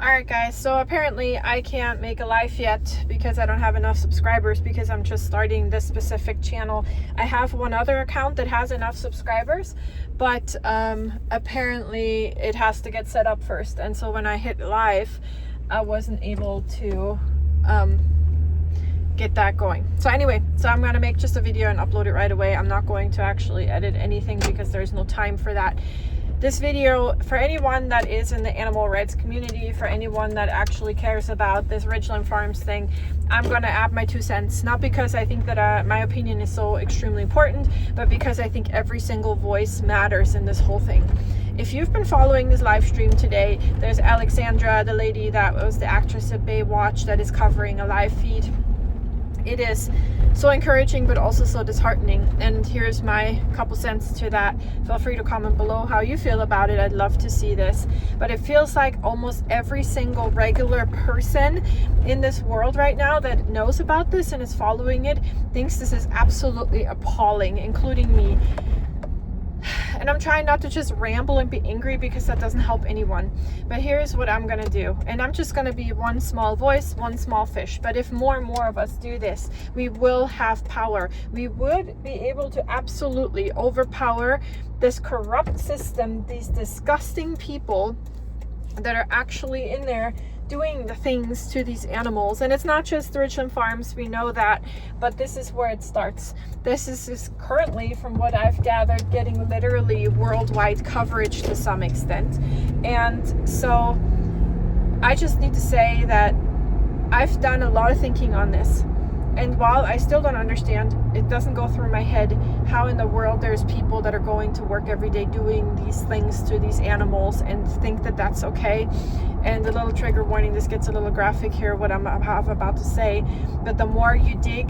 Alright guys, so apparently I can't make a live yet because I don't have enough subscribers because I'm just starting this specific channel. I have one other account that has enough subscribers, but apparently it has to get set up first, and so when I hit live I wasn't able to get that going. So anyway, so I'm going to make just a video and upload it right away. I'm not going to actually edit anything because there's no time for that. This video, for anyone that is in the animal rights community, for anyone that actually cares about this Ridgland Farms thing, I'm going to add my 2 cents. Not because I think that my opinion is so extremely important, but because I think every single voice matters in this whole thing. If you've been following this live stream today, there's Alexandra, the lady that was the actress at Baywatch, that is covering a live feed. It is so encouraging but also so disheartening, and here's my couple cents to that. Feel free to comment below how you feel about it. I'd love to see this, but it feels like almost every single regular person in this world right now that knows about this and is following it thinks this is absolutely appalling, including me. And I'm trying not to just ramble and be angry because that doesn't help anyone. But here's what I'm gonna do. And I'm just gonna be one small voice, one small fish. But if more and more of us do this, we will have power. We would be able to absolutely overpower this corrupt system, these disgusting people that are actually in there doing the things to these animals. And it's not just the Richland Farms, we know that, but this is where it starts. This is currently, from what I've gathered, getting literally worldwide coverage to some extent. And so I just need to say that I've done a lot of thinking on this. And while I still don't understand, it doesn't go through my head how in the world there's people that are going to work every day doing these things to these animals and think that that's okay. And a little trigger warning, this gets a little graphic here, what I'm about to say, but the more you dig,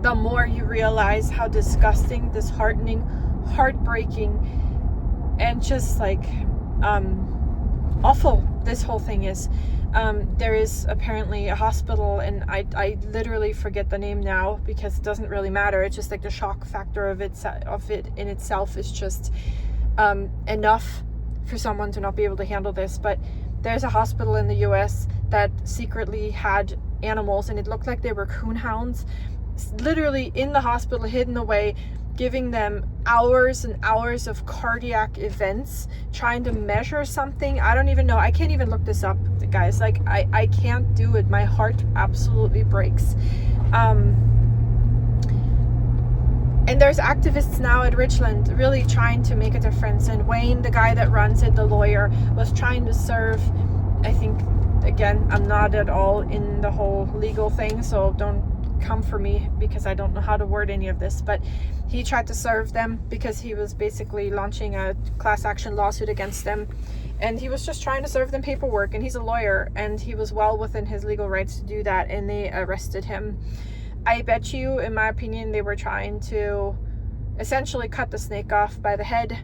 the more you realize how disgusting, disheartening, heartbreaking, and just like awful this whole thing is. There is apparently a hospital, and I literally forget the name now because it doesn't really matter. It's just like the shock factor of it in itself is just enough for someone to not be able to handle this. But there's a hospital in the US that secretly had animals, and it looked like they were coonhounds, literally in the hospital, hidden away, giving them hours and hours of cardiac events, trying to measure something. I don't even know. I can't even look this up, guys. Like, I can't do it. My heart absolutely breaks. And there's activists now at Richland really trying to make a difference. And Wayne, the guy that runs it, the lawyer, was trying to serve, I think, again, I'm not at all in the whole legal thing, so don't come for me because I don't know how to word any of this, but he tried to serve them because he was basically launching a class action lawsuit against them, and he was just trying to serve them paperwork, and he's a lawyer and he was well within his legal rights to do that, and they arrested him. I bet you, in my opinion, they were trying to essentially cut the snake off by the head,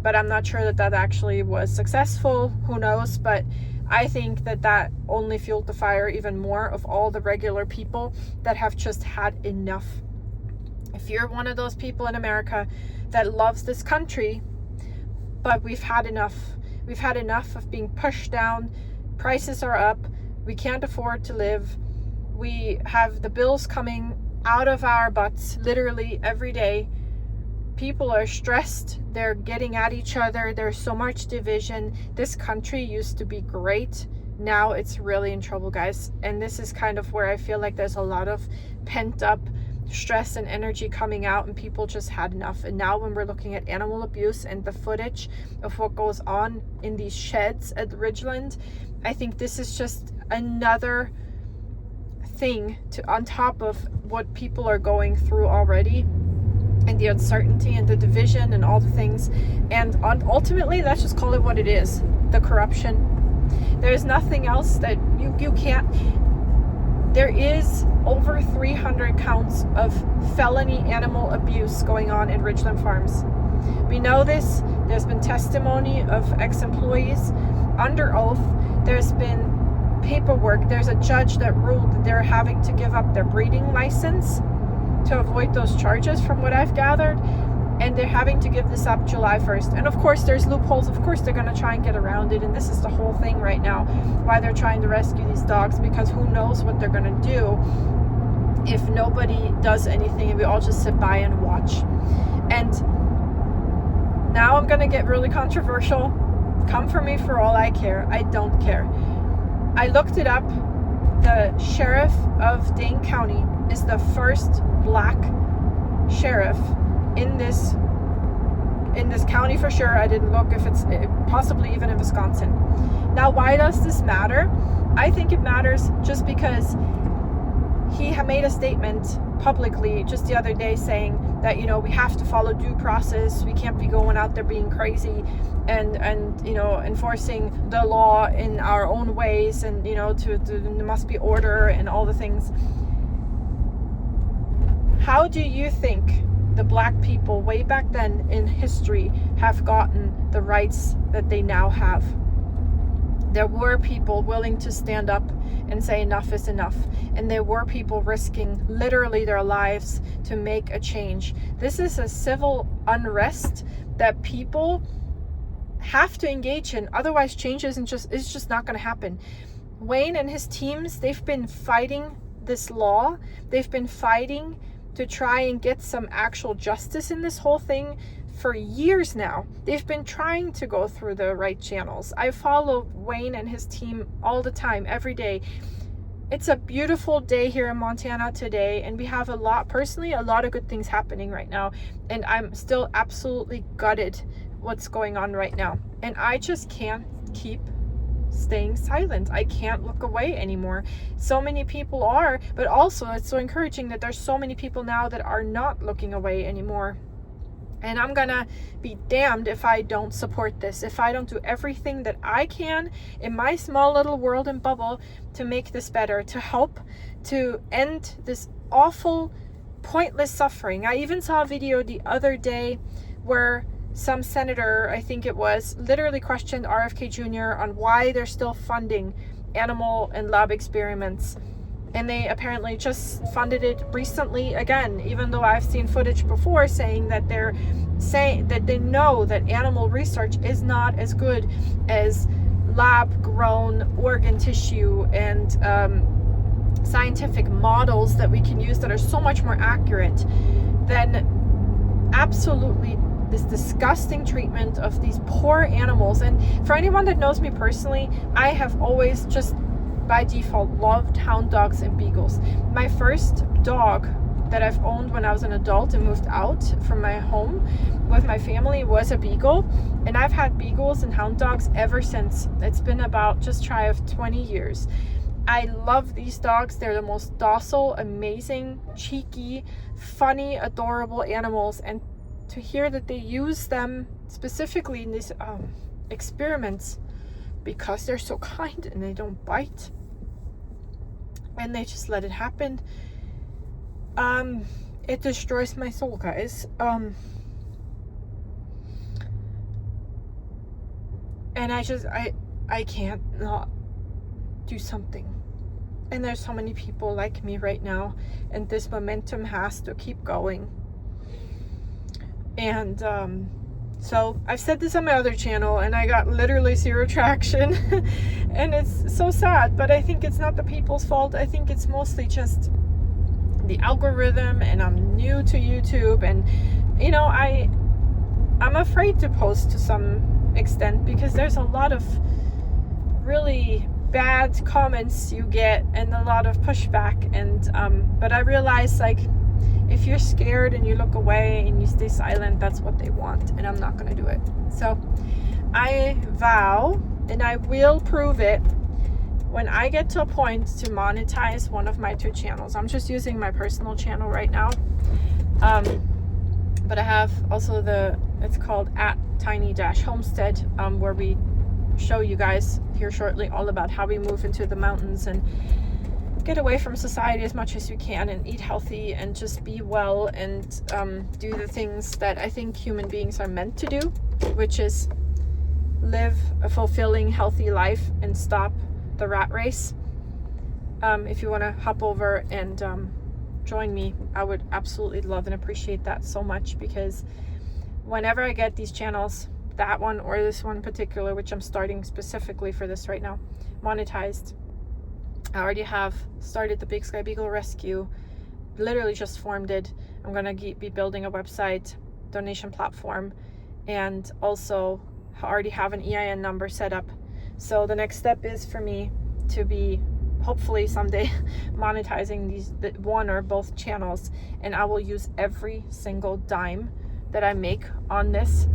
but I'm not sure that that actually was successful. Who knows? But I think that that only fueled the fire even more of all the regular people that have just had enough. If you're one of those people in America that loves this country, but we've had enough. We've had enough of being pushed down. Prices are up. We can't afford to live. We have the bills coming out of our butts literally every day. People are stressed. They're getting at each other. There's so much division. This country used to be great. Now it's really in trouble, guys. And this is kind of where I feel like there's a lot of pent up stress and energy coming out, and people just had enough. And now when we're looking at animal abuse and the footage of what goes on in these sheds at Ridgeland, I think this is just another thing on top of what people are going through already, and the uncertainty and the division and all the things. And ultimately, let's just call it what it is, the corruption. There's nothing else that you can't. There is over 300 counts of felony animal abuse going on in Richland Farms. We know this. There's been testimony of ex-employees under oath. There's been paperwork. There's a judge that ruled that they're having to give up their breeding license to avoid those charges, from what I've gathered. and they're having to give this up July 1st. And of course there's loopholes. Of course they're going to try and get around it, and this is the whole thing right now, why they're trying to rescue these dogs, because who knows what they're going to do if nobody does anything and we all just sit by and watch. And now I'm going to get really controversial. Come for me for all I care. I don't care. I looked it up. The sheriff of Dane County is the first black sheriff in this county for sure. I didn't look if it's possibly even in Wisconsin. Now, why does this matter? I think it matters just because he made a statement publicly just the other day saying that, you know, we have to follow due process. We can't be going out there being crazy and you know, enforcing the law in our own ways, and you know, there must be order and all the things. How do you think the black people way back then in history have gotten the rights that they now have? There were people willing to stand up and say enough is enough. And there were people risking literally their lives to make a change. This is a civil unrest that people have to engage in. Otherwise, change is just not going to happen. Wayne and his teams, they've been fighting this law. They've been fighting to try and get some actual justice in this whole thing for years now. They've been trying to go through the right channels. I follow Wayne and his team all the time, every day. It's a beautiful day here in Montana today, and we have a lot of good things happening right now, and I'm still absolutely gutted what's going on right now, and I just can't keep staying silent. I can't look away anymore. So many people are, but also it's so encouraging that there's so many people now that are not looking away anymore. And I'm gonna be damned if I don't support this, if I don't do everything that I can in my small little world and bubble to make this better, to help to end this awful, pointless suffering. I even saw a video the other day where some senator, I think it was, literally questioned RFK Jr. on why they're still funding animal and lab experiments. And they apparently just funded it recently again, even though I've seen footage before saying that they're saying that they know that animal research is not as good as lab-grown organ tissue and scientific models that we can use that are so much more accurate than absolutely this disgusting treatment of these poor animals. And for anyone that knows me personally, I have always just by default loved hound dogs and beagles. My first dog that I've owned when I was an adult and moved out from my home with my family was a beagle, and I've had beagles and hound dogs ever since. It's been about just shy of 20 years. I love these dogs. They're the most docile, amazing, cheeky, funny, adorable animals, and to hear that they use them specifically in these experiments because they're so kind and they don't bite and they just let it happen, it destroys my soul, guys. And I can't not do something. And there's so many people like me right now, and this momentum has to keep going. And so I've said this on my other channel and I got literally zero traction and it's so sad, but I think it's not the people's fault. I think it's mostly just the algorithm, and I'm new to YouTube, and you know, I'm afraid to post to some extent because there's a lot of really bad comments you get and a lot of pushback, and but I realize, like, if you're scared and you look away and you stay silent, that's what they want, and I'm not going to do it. So I vow, and I will prove it when I get to a point to monetize one of my two channels. I'm just using my personal channel right now, but I have also it's called @tiny-homestead, where we show you guys here shortly all about how we move into the mountains and get away from society as much as you can and eat healthy and just be well and do the things that I think human beings are meant to do, which is live a fulfilling, healthy life and stop the rat race. If you want to hop over and join me, I would absolutely love and appreciate that so much, because whenever I get these channels, that one or this one in particular, which I'm starting specifically for this right now, monetized, I already have started the Big Sky Beagle Rescue, literally just formed it. I'm gonna be building a website, donation platform, and also already have an EIN number set up. So the next step is for me to be hopefully someday monetizing these one or both channels, and I will use every single dime that I make on this,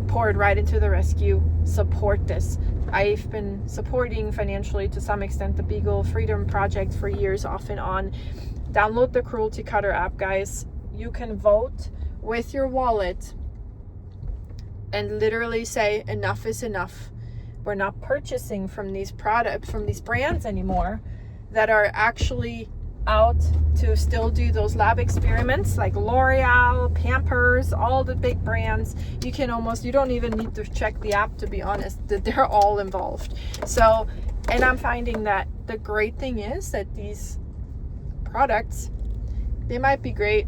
pour it right into the rescue, support this. I've been supporting financially to some extent the Beagle Freedom Project for years off and on. Download the Cruelty Cutter app, guys. You can vote with your wallet and literally say enough is enough. We're not purchasing from these products, from these brands anymore that are actually out to still do those lab experiments like L'Oreal, Pampers, all the big brands. You don't even need to check the app, to be honest, that they're all involved. So, and I'm finding that the great thing is that these products, they might be great,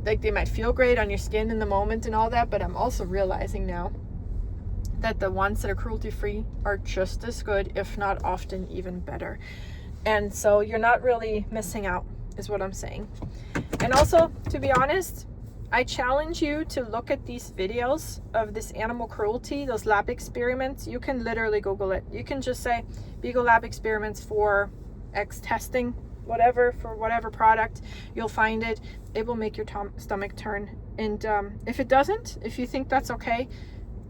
like they might feel great on your skin in the moment and all that, but I'm also realizing now that the ones that are cruelty free are just as good, if not often even better. And so you're not really missing out, is what I'm saying. And also, to be honest, I challenge you to look at these videos of this animal cruelty, those lab experiments. You can literally Google it. You can just say Beagle lab experiments for X testing, whatever, for whatever product. You'll find it. It will make your stomach turn. And if it doesn't, if you think that's okay,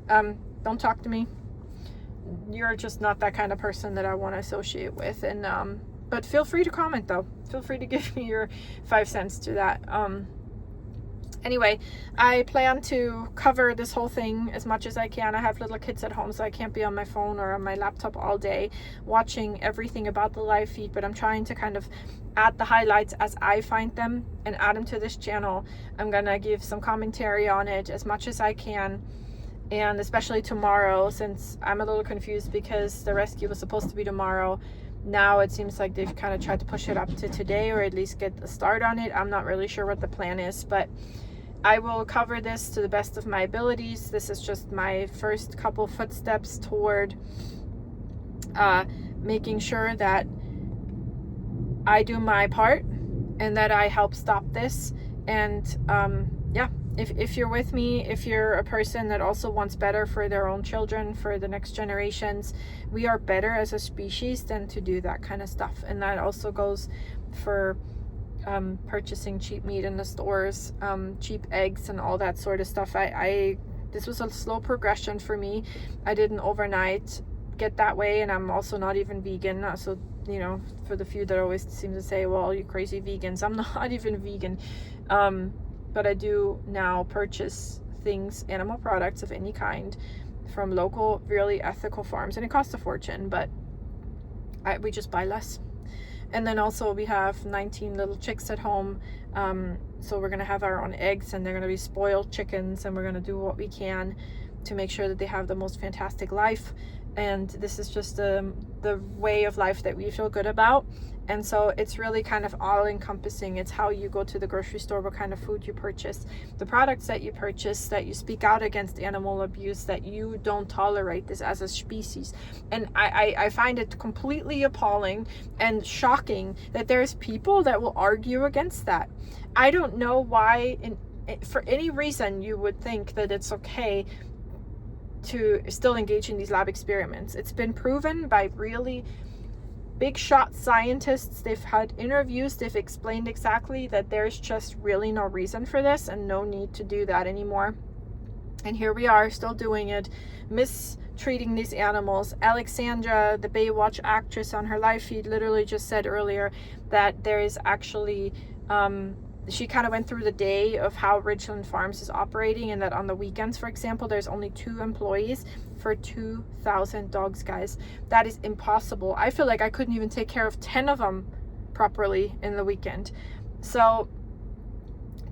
don't talk to me. You're just not that kind of person that I want to associate with. And but feel free to comment, though. Feel free to give me your 5 cents to that. Anyway, I plan to cover this whole thing as much as I can. I have little kids at home, so I can't be on my phone or on my laptop all day watching everything about the live feed, but I'm trying to kind of add the highlights as I find them and add them to this channel. I'm gonna give some commentary on it as much as I can. And especially tomorrow, since I'm a little confused because the rescue was supposed to be tomorrow. Now it seems like they've kind of tried to push it up to today, or at least get a start on it. I'm not really sure what the plan is, but I will cover this to the best of my abilities. This is just my first couple footsteps toward making sure that I do my part and that I help stop this. And yeah, if you're with me, if you're a person that also wants better for their own children, for the next generations, we are better as a species than to do that kind of stuff. And that also goes for purchasing cheap meat in the stores, cheap eggs and all that sort of stuff. This was a slow progression for me. I didn't overnight get that way, and I'm also not even vegan. So, you know, for the few that always seem to say, well, you crazy vegans, I'm not even vegan. But I do now purchase things, animal products of any kind, from local, really ethical farms, and it costs a fortune, but we just buy less. And then also we have 19 little chicks at home, so we're gonna have our own eggs, and they're gonna be spoiled chickens, and we're gonna do what we can to make sure that they have the most fantastic life. And this is just the way of life that we feel good about. And so it's really kind of all encompassing. It's how you go to the grocery store, what kind of food you purchase, the products that you purchase, that you speak out against animal abuse, that you don't tolerate this as a species. And I find it completely appalling and shocking that there's people that will argue against that. I don't know why, for any reason, you would think that it's okay to still engage in these lab experiments. It's been proven by really big shot scientists. They've had interviews, they've explained exactly that there's just really no reason for this and no need to do that anymore. And here we are still doing it, mistreating these animals. Alexandra, the Baywatch actress, on her live feed literally just said earlier that there is actually she kind of went through the day of how Richland Farms is operating, and that on the weekends, for example, there's only 2 employees for 2,000 dogs, guys. That is impossible. I feel like I couldn't even take care of 10 of them properly in the weekend. So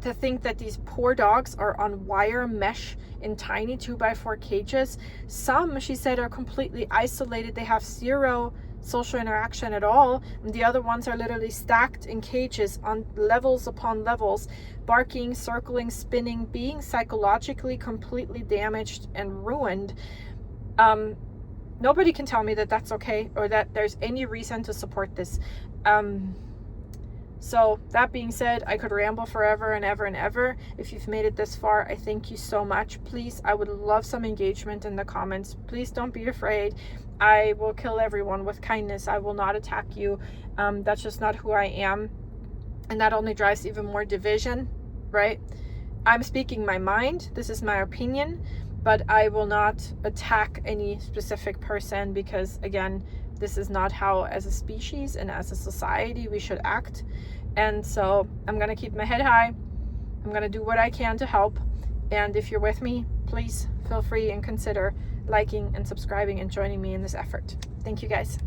to think that these poor dogs are on wire mesh in tiny 2x4 cages. Some, she said, are completely isolated. They have zero social interaction at all. And the other ones are literally stacked in cages on levels upon levels, barking, circling, spinning, being psychologically completely damaged and ruined. Nobody can tell me that that's okay or that there's any reason to support this. So that being said, I could ramble forever and ever and ever. If you've made it this far, I thank you so much. Please, I would love some engagement in the comments. Please don't be afraid. I will kill everyone with kindness. I will not attack you. That's just not who I am. And that only drives even more division, right? I'm speaking my mind. This is my opinion, but I will not attack any specific person because, again, this is not how, as a species and as a society, we should act. And so I'm going to keep my head high. I'm going to do what I can to help. And if you're with me, please feel free and consider liking and subscribing and joining me in this effort. Thank you, guys.